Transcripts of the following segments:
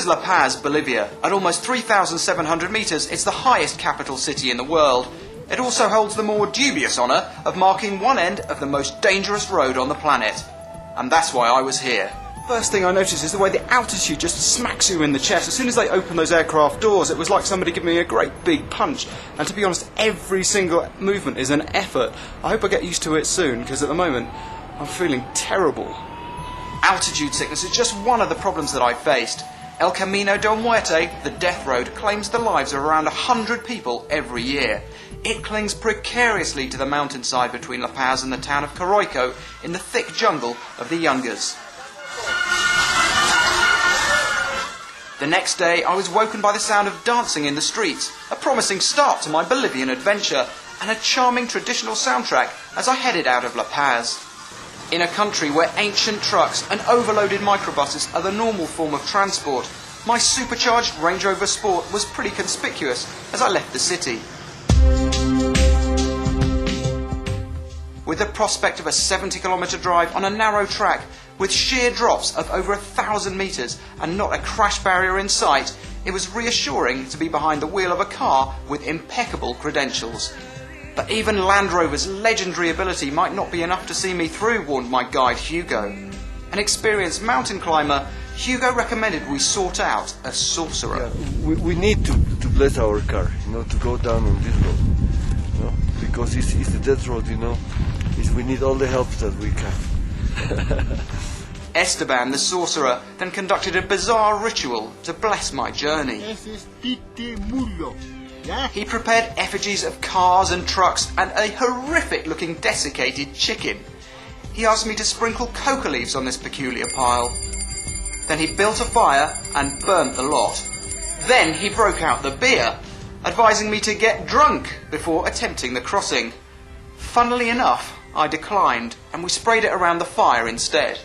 is La Paz, Bolivia. At almost 3,700 meters, it's the highest capital city in the world. It also holds the more dubious honor of marking one end of the most dangerous road on the planet. And that's why I was here. First thing I noticed is the way the altitude just smacks you in the chest. As soon as they open those aircraft doors, it was like somebody giving me a great big punch. And to be honest, every single movement is an effort. I hope I get used to it soon, because at the moment, I'm feeling terrible. Altitude sickness is just one of the problems that I faced. El Camino del Muerte, the death road, claims the lives of around 100 people every year. It clings precariously to the mountainside between La Paz and the town of Coroico in the thick jungle of the Yungas. The next day, I was woken by the sound of dancing in the streets, a promising start to my Bolivian adventure, and a charming traditional soundtrack as I headed out of La Paz. In a country where ancient trucks and overloaded microbuses are the normal form of transport, my supercharged Range Rover Sport was pretty conspicuous as I left the city. With the prospect of a 70-kilometre drive on a narrow track with sheer drops of over 1,000 metres and not a crash barrier in sight, it was reassuring to be behind the wheel of a car with impeccable credentials. But even Land Rover's legendary ability might not be enough to see me through, warned my guide Hugo. An experienced mountain climber, Hugo recommended we sort out a sorcerer. Yeah, we need to bless our car, to go down on this road, because it's the death road, we need all the help that we can. Esteban, the sorcerer, then conducted a bizarre ritual to bless my journey. He prepared effigies of cars and trucks and a horrific-looking desiccated chicken. He asked me to sprinkle coca leaves on this peculiar pile. Then he built a fire and burnt the lot. Then he broke out the beer, advising me to get drunk before attempting the crossing. Funnily enough, I declined, and we sprayed it around the fire instead.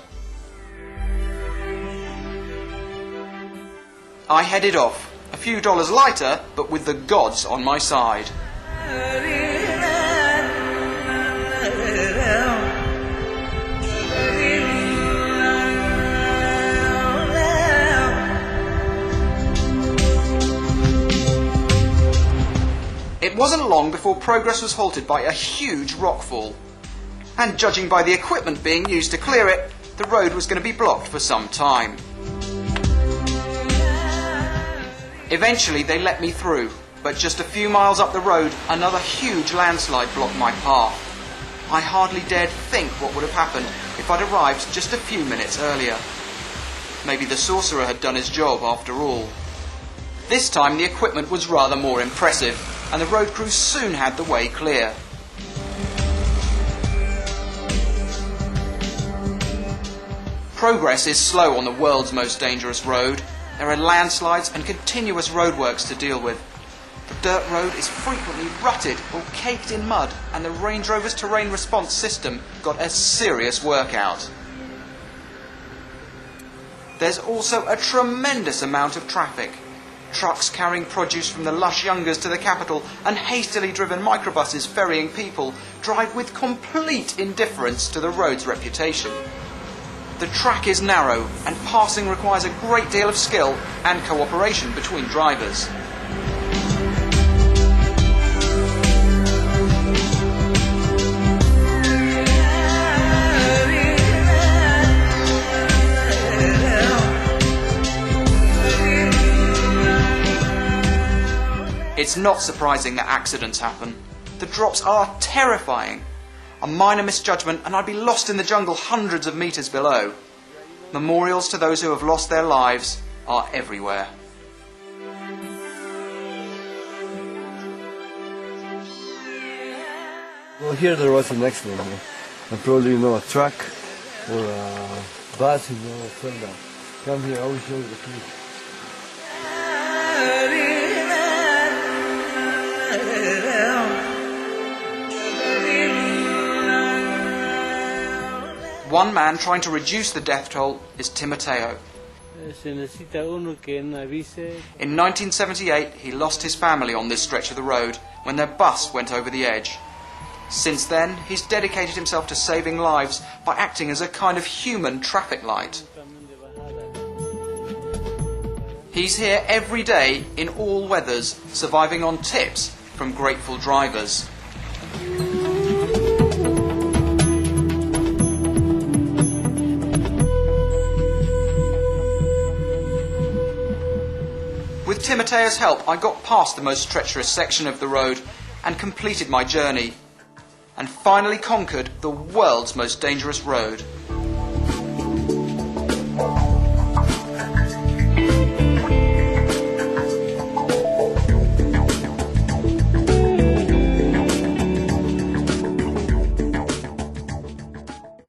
I headed off, a few dollars lighter, but with the gods on my side. It wasn't long before progress was halted by a huge rockfall. And judging by the equipment being used to clear it, the road was going to be blocked for some time. Eventually they let me through, but just a few miles up the road, another huge landslide blocked my path. I hardly dared think what would have happened if I'd arrived just a few minutes earlier. Maybe the sorcerer had done his job after all. This time the equipment was rather more impressive, and the road crew soon had the way clear. Progress is slow on the world's most dangerous road. There are landslides and continuous roadworks to deal with. The dirt road is frequently rutted or caked in mud, and the Range Rover's terrain response system got a serious workout. There's also a tremendous amount of traffic. Trucks carrying produce from the lush Yungas to the capital and hastily driven microbuses ferrying people drive with complete indifference to the road's reputation. The track is narrow, and passing requires a great deal of skill and cooperation between drivers. It's not surprising that accidents happen. The drops are terrifying. A minor misjudgment and I'd be lost in the jungle hundreds of meters below. Memorials to those who have lost their lives are everywhere. Well, here there was an accident, and probably a truck or a bus, fell down. Come here, I will show you the clip. One man trying to reduce the death toll is Timoteo. In 1978, he lost his family on this stretch of the road when their bus went over the edge. Since then, he's dedicated himself to saving lives by acting as a kind of human traffic light. He's here every day in all weathers, surviving on tips from grateful drivers. With Timoteo's help, I got past the most treacherous section of the road and completed my journey, and finally conquered the world's most dangerous road.